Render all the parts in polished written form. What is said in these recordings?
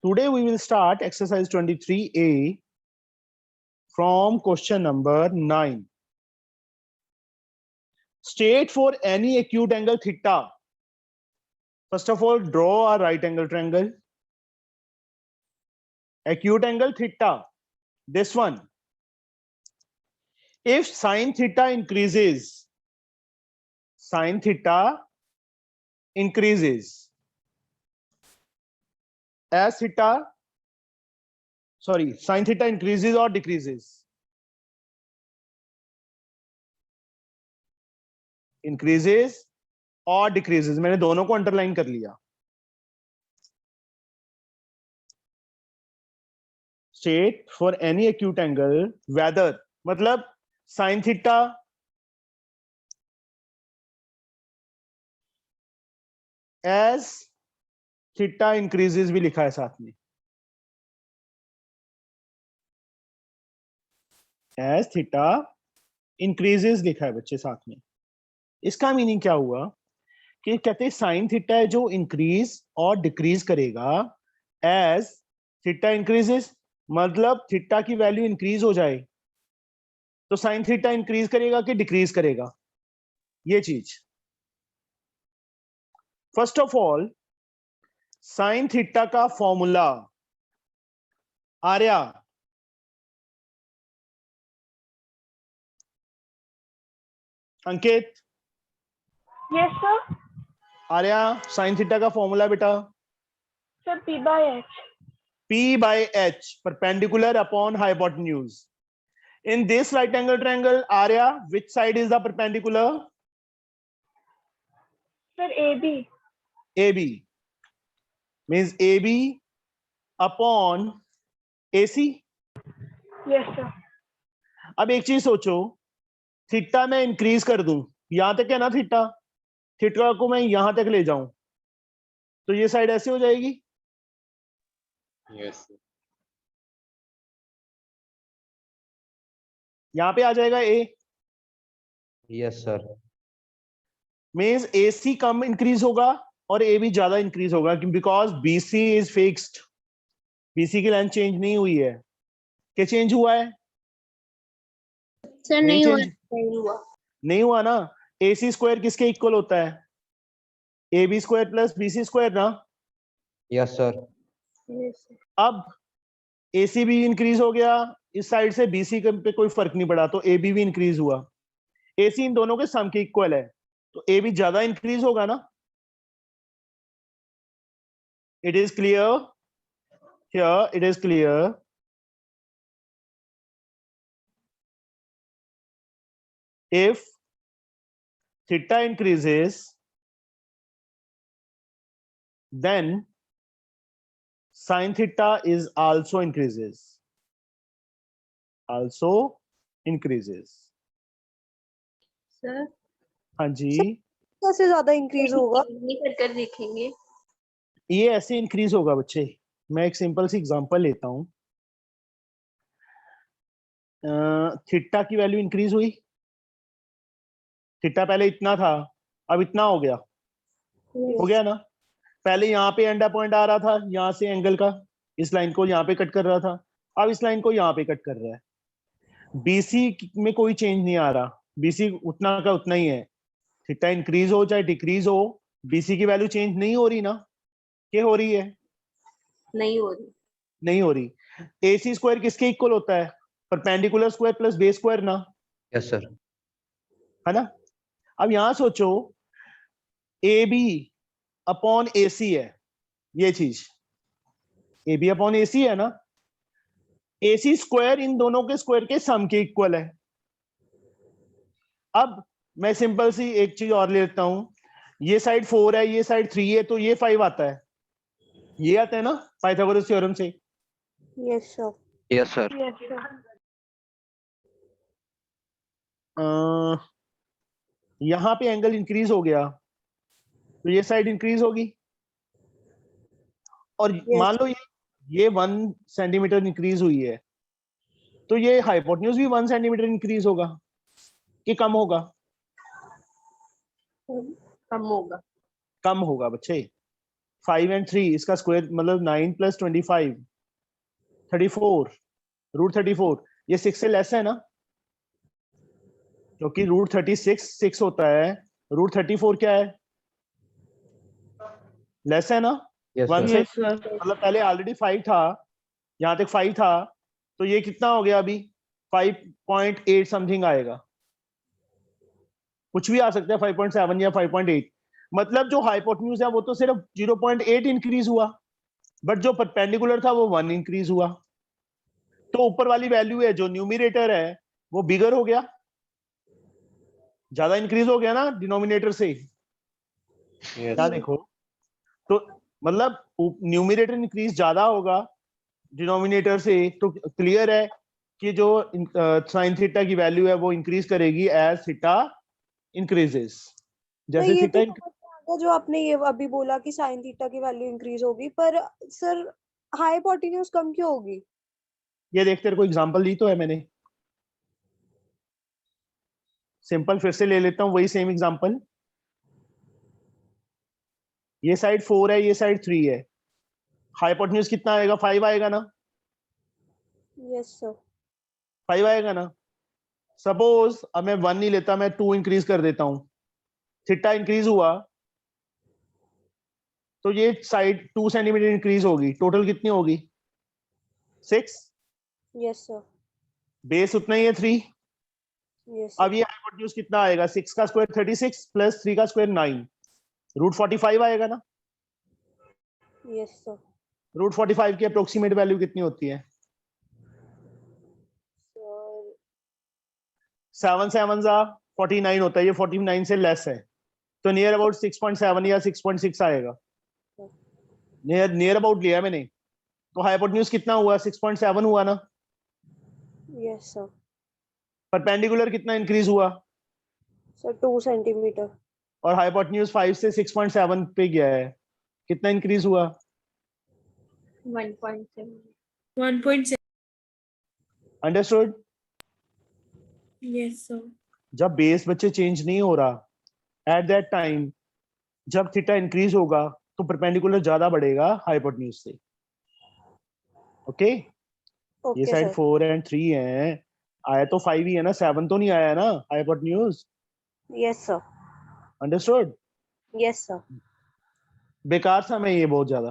Today we will start exercise 23A from question number 9. State for any acute angle theta. First of all, draw a right angle triangle. Acute angle theta, this one. If sin theta increases, sin theta increases as theta, sorry, sin theta increases or decreases? Increases और decreases, मैंने दोनों को underline कर लिया. State for any acute angle whether, मतलब sin theta as theta increases भी लिखा है साथ में, as theta increases लिखा है बच्चे साथ में. इसका मीनिंग क्या हुआ कि कहते हैं साइन थीटा है जो इंक्रीज और डिक्रीज करेगा एज थीटा इंक्रीजेस, मतलब थीटा की वैल्यू इंक्रीज हो जाए तो साइन थीटा इंक्रीज करेगा कि डिक्रीज करेगा, ये चीज. First of all sine theta का formula Arya, Ankit. Yes sir. Arya, sine theta का फॉर्मूला बेटा sir P by H. perpendicular upon hypotenuse. In this right angle triangle, Arya, which side is the perpendicular? Sir AB. AB means AB upon AC. Yes sir. अब एक चीज सोचो, theta मैं increase कर दूं, यहां तक है ना थीटा, थीटा को मैं यहां तक ले जाऊं तो ये साइड ऐसे हो जाएगी. Yes sir. यहां पे आ जाएगा A. Yes sir. Means AC come increase होगा और AB ज्यादा इंक्रीज होगा because BC is fixed. BC की लेंथ चेंज नहीं हुई है. क्या चेंज हुआ है? सर नहीं हुआ. नहीं हुआ ना. AC स्क्वायर किसके इक्वल होता है? AB square plus BC square ना. Yes sir. अब AC भी इंक्रीज हो गया, इस साइड से BC पे कोई फर्क नहीं पड़ा तो AB भी इंक्रीज हुआ. AC इन दोनों के सम के इक्वल है तो AB ज्यादा इंक्रीज होगा ना. It is clear here, it is clear. If theta increases, then sin theta is also increases. Also increases. Sir हाँ जी, कैसे ज्यादा इंक्रीज होगा? कर देखेंगे. ये ऐसे इंक्रीज होगा बच्चे. मैं एक सिंपल सी एग्जांपल लेता हूं. थीटा की वैल्यू इंक्रीज हुई. थीटा पहले इतना था, अब इतना हो गया. हो गया ना. पहले यहाँ पे एंड पॉइंट आ रहा था, यहाँ से एंगल का इस लाइन को यहाँ पे कट कर रहा था, अब इस लाइन को यहाँ पे कट कर रहा है. BC में कोई चेंज नहीं आ रहा, BC उतना का उतना ही है. थीटा इंक्रीज हो चाहे डिक्रीज हो, BC की वैल्यू चेंज नहीं हो रही ना. क्या हो रही है? नहीं हो रही. नहीं हो रही. AC स्क्वायर किसके इक्वल होता है? Perpendicular square plus base square ना. Yes sir. है ना. अब यहां सोचो AB अपॉन AC है, ये चीज AB अपॉन AC है ना. AC स्क्वायर इन दोनों के स्क्वायर के सम के इक्वल है. अब मैं सिंपल सी एक चीज और लेता हूं, ये साइड 4 है, ये साइड 3 है, तो ये 5 आता है. ये आता है ना पाइथागोरस थ्योरम से. Yes sir. Yes sir. यहां पे एंगल इंक्रीज हो गया तो ये साइड इंक्रीज होगी. और मान लो ये 1 सेंटीमीटर इंक्रीज हुई है तो ये हाइपोटेन्यूज भी 1 सेंटीमीटर इंक्रीज होगा कि कम होगा? कम होगा. कम होगा बच्चे. 5 and 3 इसका स्क्वायर मतलब 9 + 25 34 √34 ये 6 से लेस है ना, क्योंकि √36 6 होता है, √34 क्या है, लेस है ना Yes, 1 sir. से, Yes, sir. मतलब पहले ऑलरेडी 5 था, यहां तक 5 था, तो ये कितना हो गया अभी 5.8 समथिंग आएगा, कुछ भी आ सकता है 5.7 या 5.8, मतलब जो हाइपोटेन्यूज है वो तो सिर्फ 0.8 इंक्रीज हुआ, बट जो परपेंडिकुलर था वो 1 इंक्रीज हुआ, तो ऊपर वाली वैल्यू है जो न्यूमरेटर है वो बिगर हो गया, ज्यादा इंक्रीज हो गया ना डिनोमिनेटर से। Yes. क्या देखो, तो मतलब न्यूमरेटर इंक्रीज ज्यादा होगा डिनोमिनेटर से, तो क्लियर है कि जो साइन थीटा की वैल्यू है वो इंक्रीज करेगी एज थीटा इंक्रीजेस, तो जैसे ये थीटा तो समझ में आ गया जो आपने ये अभी बोला कि साइन थीटा की वैल्यू इंक्रीज होगी, पर सर हाइपोटेन्यूज कम क्यों होगी? ये देख तेरे को एग्जांपल दी तो है मैंने, सिंपल फिर से ले लेता हूं वही सेम एग्जांपल, ये साइड 4 है, ये साइड 3 है, हाइपोटेन्यूज कितना आएगा 5 आएगा ना, यस सर। 5 आएगा ना। सपोज अब मैं 1 नहीं लेता, मैं 2 इंक्रीज कर देता हूं, थीटा इंक्रीज हुआ तो ये साइड 2 सेंटीमीटर इंक्रीज होगी, टोटल कितनी होगी 6, यस सर। बेस उतना ही है 3, यस अब सर। ये हाइपोटेन्यूज कितना आएगा 6 का स्क्वायर 36 + 3 का स्क्वायर 9 √45 आएगा ना, यस सर। √45 की अप्रोक्सीमेट वैल्यू कितनी होती है, सर 7 7 जा 49 होता है, ये 49 से लेस है, तो नियर अबाउट 6.7 या 6.6 आएगा, नियर अबाउट लिया मैंने, तो हाइपोटेन्यूज कितना हुआ 6.7 हुआ ना, यस सर। परपेंडिकुलर कितना इंक्रीज हुआ, सर 2 सेंटीमीटर। और हाइपोटेन्यूज 5 से 6.7 पे गया है, कितना इंक्रीज हुआ 1.7। 1.7. अंडरस्टूड। Yes, sir. जब बेस बच्चे चेंज नहीं हो रहा एट दैट टाइम, जब थीटा इंक्रीज होगा तो परपेंडिकुलर ज्यादा बढ़ेगा हाइपोटेन्यूज से, ओके। ये ओके साइड सर। 4 एंड 3 है, आया तो 5 ही है ना, 7 तो नहीं आया ना hypotenuse, yes sir. Understood. Yes sir. बेकार था मैं ये बहुत ज्यादा,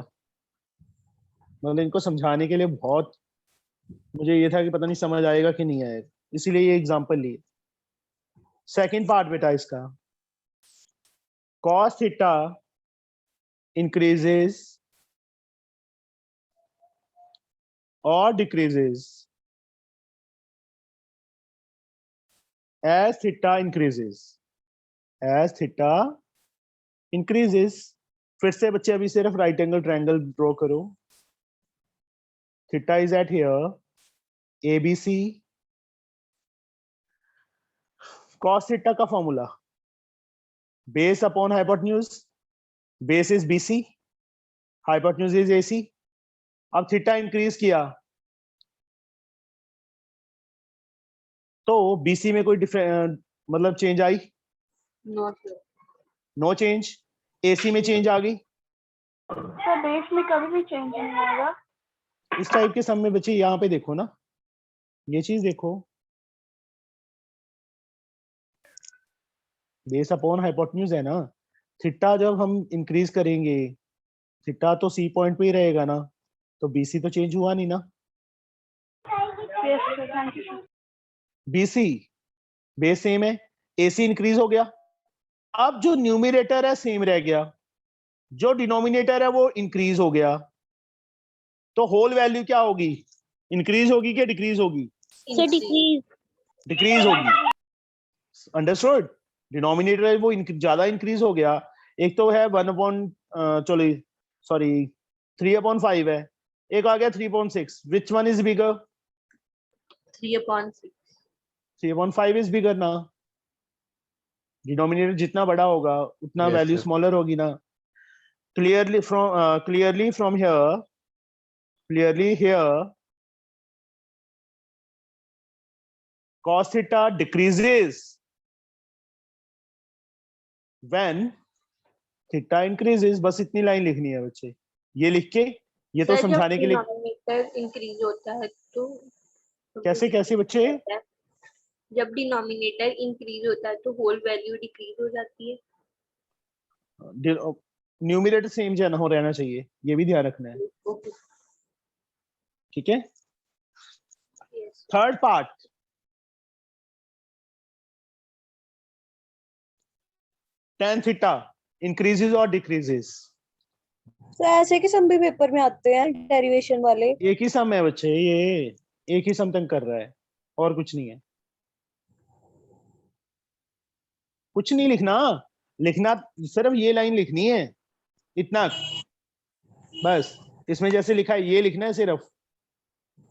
मतलब इनको समझाने के लिए बहुत, मुझे ये था कि पता नहीं समझ आएगा कि नहीं आएगा, इसीलिए ये एग्जांपल लिए। सेकंड पार्ट बेटा इसका, cos theta increases or decreases as theta increases, as theta increases। फिर से बच्चे अभी सिर्फ राइट एंगल ट्रायंगल ड्रॉ करो, theta is at here, ABC, cos theta का formula base upon hypotenuse, base is BC, hypotenuse is AC। अब theta increase किया तो BC में कोई मतलब चेंज आई, no sir. No change, AC में चेंज आ गई, सर बेस में कभी भी चेंज नहीं आएगा। इस टाइप के सम में बच्चे यहाँ पे देखो ना, ये चीज देखो, बेस अपॉन हाइपोटेन्यूज है ना, थीटा जब हम इंक्रीज करेंगे थीटा तो C पॉइंट पे ही रहेगा ना, तो BC तो चेंज हुआ नहीं ना, yes sir, thank you sir. BC base same है, AC इंक्रीज हो गया, अब जो न्यूमरेटर है सेम रह गया, जो डिनोमिनेटर है वो इंक्रीज हो गया, तो होल वैल्यू क्या होगी, इंक्रीज होगी कि डिक्रीज होगी, सर डिक्रीज। डिक्रीज होगी, अंडरस्टूड। डिनोमिनेटर वो ज्यादा इंक्रीज हो गया, एक तो है 1 अपॉन चलो सॉरी 3/5 है, एक आ गया 3/6, विच one is bigger, 3/6। 3/5 is bigger ना, डिनोमिनेटर जितना बड़ा होगा उतना Yes, वैल्यू sir. स्मॉलर होगी ना, clearly from here cos theta decreases when theta increases, बस इतनी लाइन लिखनी है बच्चे, ये लिख के ये तो समझाने के लिए। डिनोमिनेटर इंक्रीज होता है तो कैसे कैसे बच्चे? जब डिनोमिनेटर इंक्रीज होता है तो होल वैल्यू डिक्रीज हो जाती है। न्यूमरेटर सेम जो है ना हो रहना चाहिए, ये भी ध्यान रखना है, ओके ठीक है। Yes third part, tan theta increases और डिक्रीजेस। तो ऐसे के सम भी पेपर में आते हैं डेरिवेशन वाले। एक ही सम है बच्चे, ये एक ही सम तक कर रहा है और कुछ नहीं है। कुछ नहीं लिखना, लिखना सिर्फ ये लाइन लिखनी है, इतना बस। इसमें जैसे लिखा है ये लिखना है, सिर्फ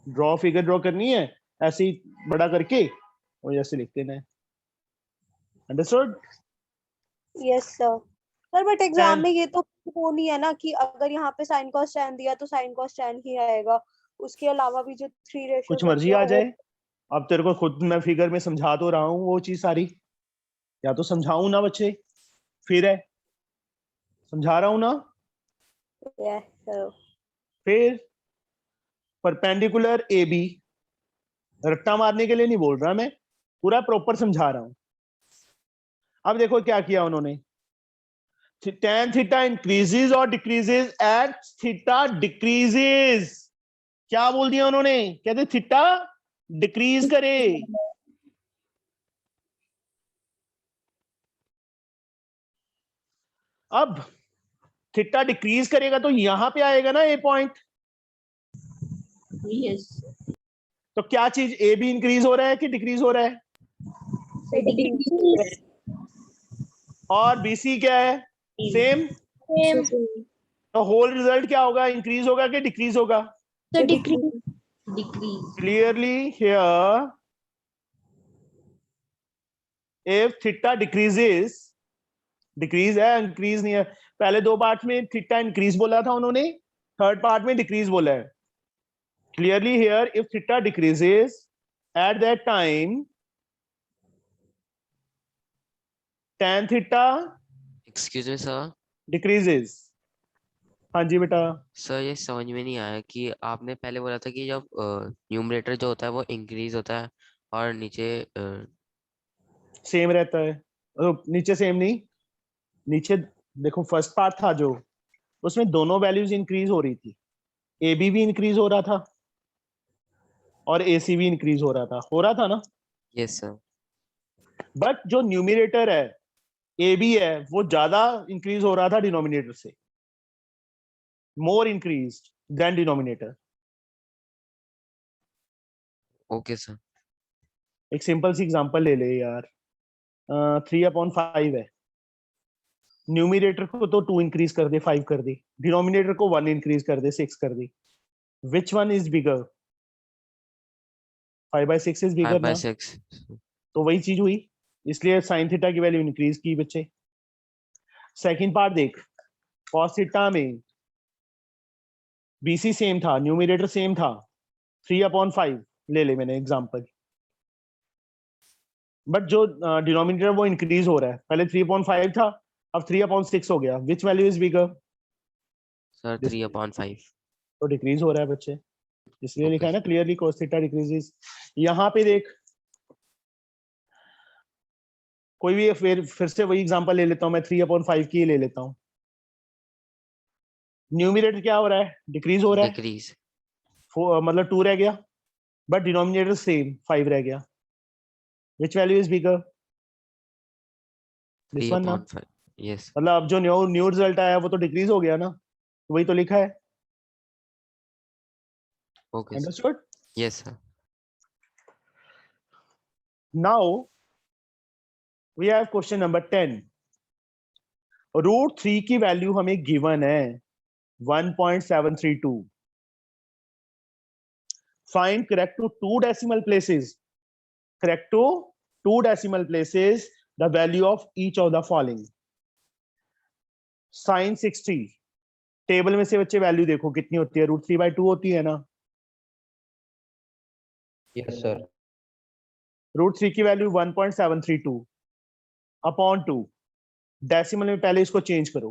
ड्रॉ फिगर ड्रॉ करनी है ऐसे ही बड़ा करके और जैसे लिख देना है। Understood? Yes sir but exam Tan- में ये तो वो नहीं है ना कि अगर यहाँ पे साइन कॉस tan दिया तो साइन कॉस tan ही आएगा, उसके अलावा भी जो 3 रेशियोज कुछ मर्जी आ जाए। अब तेरे को खुद मैं फिगर में समझा तो रहा हूँ वो चीज सारी, या तो समझाऊं ना बच्चे, फिर है समझा रहा हूं ना, फिर परपेंडिकुलर ए बी, रट्टा मारने के लिए नहीं बोल रहा मैं, पूरा प्रॉपर समझा रहा हूं। अब देखो क्या किया उन्होंने, tan थीटा इंक्रीजेस और डिक्रीजेस एट थीटा डिक्रीजेस। क्या बोल दिया उन्होंने, कहते थीटा डिक्रीज करे। अब थीटा डिक्रीज करेगा तो यहां पे आएगा ना ए पॉइंट, यस तो क्या चीज ए भी इंक्रीज हो रहा है कि डिक्रीज हो रहा है, और बीसी क्या है सेम, तो होल रिजल्ट क्या होगा, इंक्रीज होगा कि डिक्रीज होगा? Decrease clearly here if theta decreases, decrease है इंक्रीज नहीं है, पहले दो पार्ट में थीटा इंक्रीज बोला था उन्होंने, थर्ड पार्ट में डिक्रीज बोला है। Clearly here if theta decreases at that time tan theta excuse me sir. Decreases. हाँ जी बेटा। सर ये समझ में नहीं आया कि आपने पहले बोला था कि जब न्यूमरेटर जो होता है वो इंक्रीज होता है और नीचे सेम रहता है, नीचे सेम नहीं, नीचे देखो फर्स्ट पार्ट था जो, उसमें दोनों वैल्यूज इंक्रीज हो रही थी, ए बी भी इंक्रीज हो रहा था और ए सी भी इंक्रीज हो रहा था ना। Yes sir. बट जो न्यूमिनेटर है ए बी है वो ज्यादा इंक्रीज हो रहा था डिनोमिनेटर से, मोर increase than denominator. Okay sir. एक सिंपल सी एग्जांपल ले ले यार, 3/5 है, न्यूमिनेटर को तो 2 इंक्रीज कर दे 5 कर दे, डिनोमिनेटर को 1 इंक्रीज कर दे 6 कर दे, which one is bigger? 5/6 is bigger ना, 5/6। तो वही चीज हुई, इसलिए साइन थीटा की वैल्यू इंक्रीज की बच्चे। सेकंड पार्ट देख, कॉस थीटा में बीसी सेम था, न्यूमिनेटर सेम था, 3/5 ले ले मैंने एग्जांपल, बट जो डिनोमिनेटर वो इंक्रीज हो रहा है, पहले 3/5 था अब 3/6 हो गया, which value is bigger? Sir 3/5। तो डिक्रीज हो रहा है बच्चे, इसलिए Okay. लिखा है ना क्लियरली cos थीटा डिक्रीजेस। यहाँ पे देख, कोई भी फिर से वही एग्जांपल ले लेता हूँ मैं, 3/5 की ले लेता हूँ। न्यूमिनेटर क्या हो रहा है, डिक्रीज हो रहा है, डिक्रीज। मतलब 2 रह गया, बट डिनोमिनेटर सेम 5 रह गया, which value is bigger? This one ना, 3/5। यस। मतलब अब जो न्यू रिजल्ट आया वो तो डिक्रीज हो गया ना, वही तो लिखा है। Okay sir. Understood? Yes sir. Now we have question number 10। √3 की वैल्यू हमें गिवन है 1.732। Find correct to 2 decimal places, correct to 2 decimal places the value of each of the following. sin 60, table में से बच्चे वैल्यू देखो कितनी होती है, √3/2 होती है ना। Yes sir. √3 की वैल्यू 1.732 अपॉन 2, डेसिमल में पहले इसको चेंज करो,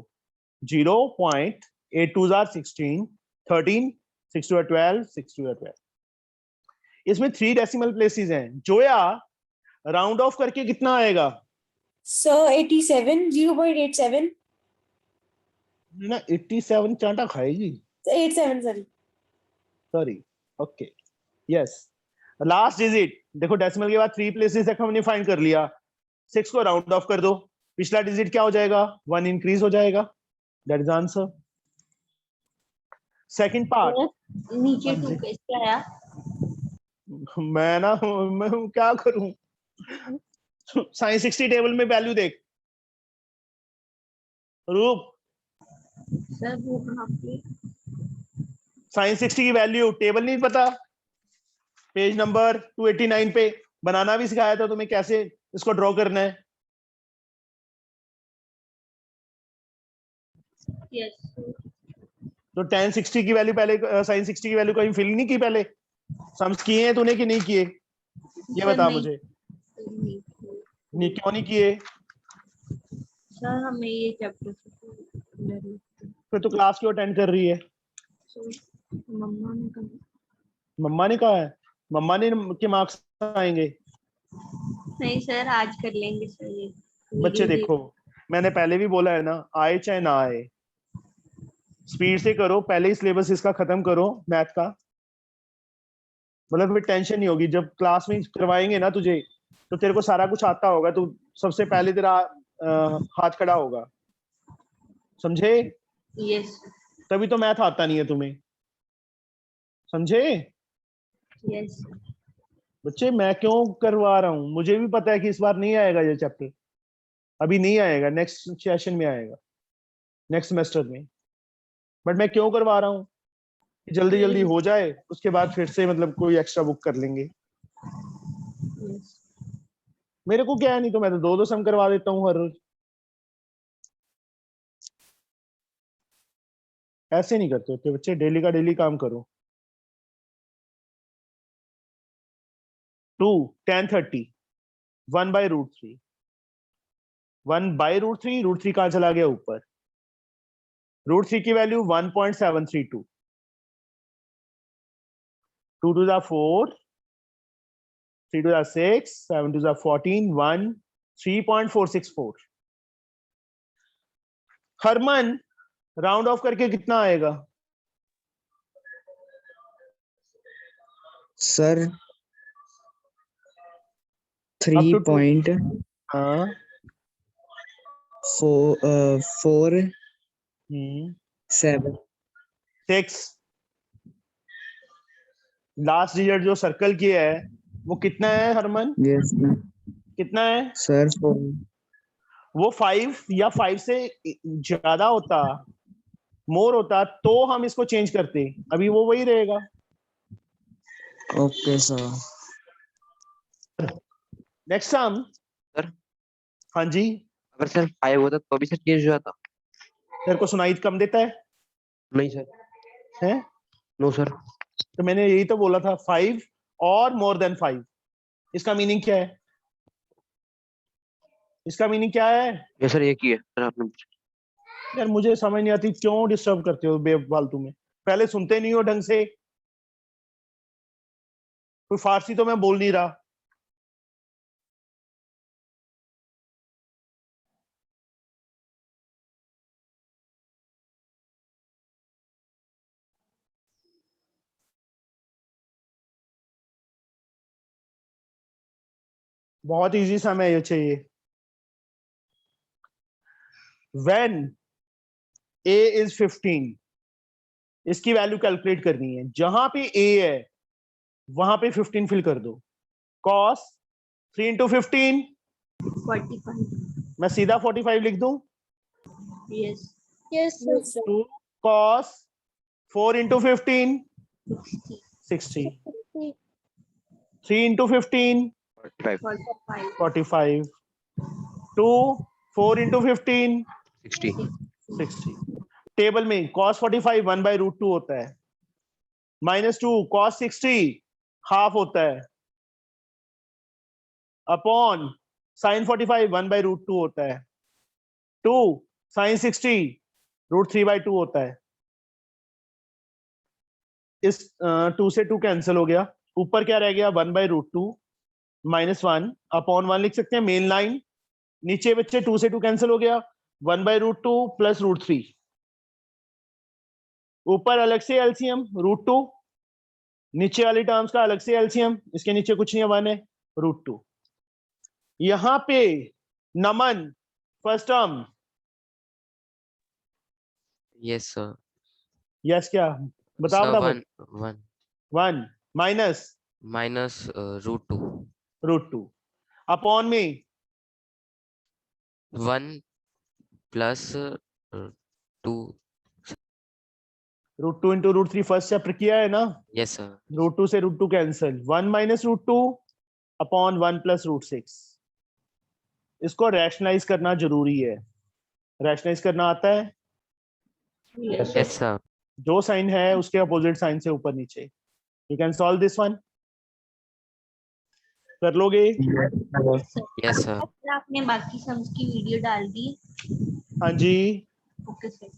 0.8 2s are 16, 13, 6 2 are 12, 6 2 are 12. इसमें 3 डेसिमल प्लेसेस हैं। जोया राउंड ऑफ करके कितना आएगा? Sir, 87, 0.87, ना 87 चांटा खाएगी। 87, sorry. Sorry, okay, yes. Last digit देखो, डेसिमल के बाद 3 प्लेसेस तक हमने फाइंड कर लिया। 6 को राउंड ऑफ कर दो, पिछला डिजिट क्या हो जाएगा? 1 इंक्रीज हो जाएगा। That is answer. Second part, नीचे हाँ 2 जी। कैसे आया? मैं क्या करूं? साइन 60 टेबल में वैल्यू देख रूप, सर वो कहाँ पे? साइन 60 की वैल्यू टेबल नहीं पता? पेज नंबर 289 पे बनाना भी सिखाया था तुम्हें, कैसे इसको ड्रॉ करना है। यस तो tan 60 की वैल्यू पहले, साइन 60 की वैल्यू कहीं फिल नहीं की पहले? सम्स किए हैं तूने कि नहीं किए? ये सर, बता नहीं। मुझे। नहीं, क्यों नहीं किए? सर हमें ये चैप्टर फिर तो क्लास क्यों अटेंड कर रही है? मम्मा ने कहा। मम्मा ने कहा है? मम्मा ने के मार्क्स आएंगे। नहीं सर, आज कर लेंगे सर ये बच्चे वीडियो देखो, मैंने पहले भी बोला है ना, आए चाहे ना आए, स्पीड से करो, पहले ही सिलेबस इसका खत्म करो मैथ का। मतलब फिर टेंशन नहीं होगी, जब क्लास में करवाएंगे ना तुझे, तो तेरे को सारा कुछ आता होगा, तो सबसे पहले तेरा हाथ खड़ा होगा, समझे? यस तभी तो मैथ आता नहीं है तुम्हें, समझे? यस बच्चे मैं क्यों करवा रहा हूँ, मुझे भी पता है कि इस बार नहीं आएगा ये चैप्टर, अभी नहीं आएगा, नेक्स्ट सेशन में आएगा, नेक्स्ट सेमेस्टर में। बट मैं क्यों करवा रहा हूँ? जल्दी जल्दी हो जाए, उसके बाद फिर से मतलब कोई एक्स्ट्रा बुक कर लेंगे। यस मेरे को क्या है, नहीं तो मैं तो 2-2 सम करवा देता हूँ हर रोज। ऐसे नहीं करते होते बच्चे, डेली का डेली काम करो। 2 tan 30 1/√3, 1/√3, √3 कहाँ चला गया? ऊपर। √3 की वैल्यू 1.732, 2 2 जा 4, 3 2 जा 6, 7 2 जा 14, 1 3.464। हरमन राउंड ऑफ करके कितना आएगा? सर Up to 3.4 हाँ 7 6। लास्ट डिजिट जो सर्कल किया है वो कितना है हरमन? यस कितना है? सर 4 वो 5 या 5 से ज्यादा होता, मोर होता, तो हम इसको चेंज करते, अभी वो वही रहेगा। Okay sir. Next sum. Sir हाँ जी, अगर सर 5 होता तो भी सर चेंज हो जाता? तेरे को सुनाई कम देता नहीं सर। है? No sir. तो मैंने यही तो बोला था, 5 और मोर देन 5। इसका मीनिंग क्या है? इसका मीनिंग क्या है? ये सर एक ही है सर, आपने यार मुझे समझ नहीं आती, क्यों डिस्टर्ब करते हो बेफालतू में? पहले सुनते नहीं हो ढंग से, कोई फारसी तो मैं बोल नहीं रहा। बहुत इजी सम है ये, चाहिए। When a is 15, इसकी वैल्यू कैलकुलेट करनी है। जहां पे a है वहां पे 15 फिल कर दो। cos 3 into 15, 45 मैं सीधा 45 लिख दूं। Yes yes Yes, sir. 2 cos 4 into 15, 60, 3 into 15, 45 45, 2 4 into 15, 60 60। Table में cos 45 1/√2 होता है, -2 cos 60 हाफ होता है, अपॉन sin 45 1/√2 होता है, 2 sin 60 √3/2 होता है। इस 2 से 2 कैंसिल हो गया, ऊपर क्या रह गया 1/√2 -1 अपॉन 1 लिख सकते हैं मेन लाइन। नीचे बच्चे 2 से 2 कैंसिल हो गया, 1/√2 प्लस √3। ऊपर अलग से एलसीएम √2, नीचे वाली टर्म्स का अलग से एलसीएम, इसके नीचे कुछ नहीं है 1 है √2। यहां पे Naman first term yes sir. Yes क्या बताओ सर फटाफट। 1 माइनस माइनस √2 √2 अपॉन में 1 प्लस 2। √2 इंटू √3 फर्स्ट चैप्टर किया है ना। Yes sir. √2 से √2 कैंसिल, 1 माइनस √2 अपॉन 1 प्लस √6। इसको रैशनलाइज करना जरूरी है। रैशनलाइज करना आता है, Yes, यस sir. सर। जो साइन है उसके अपोजिट साइन से ऊपर नीचे। You can solve this one, कर लोगे। Yes sir. सर आपने बाकी सम्स की वीडियो डाल दी? हाँ जी, ओके सर।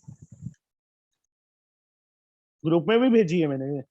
ग्रुप में भी भेजी है मैंने।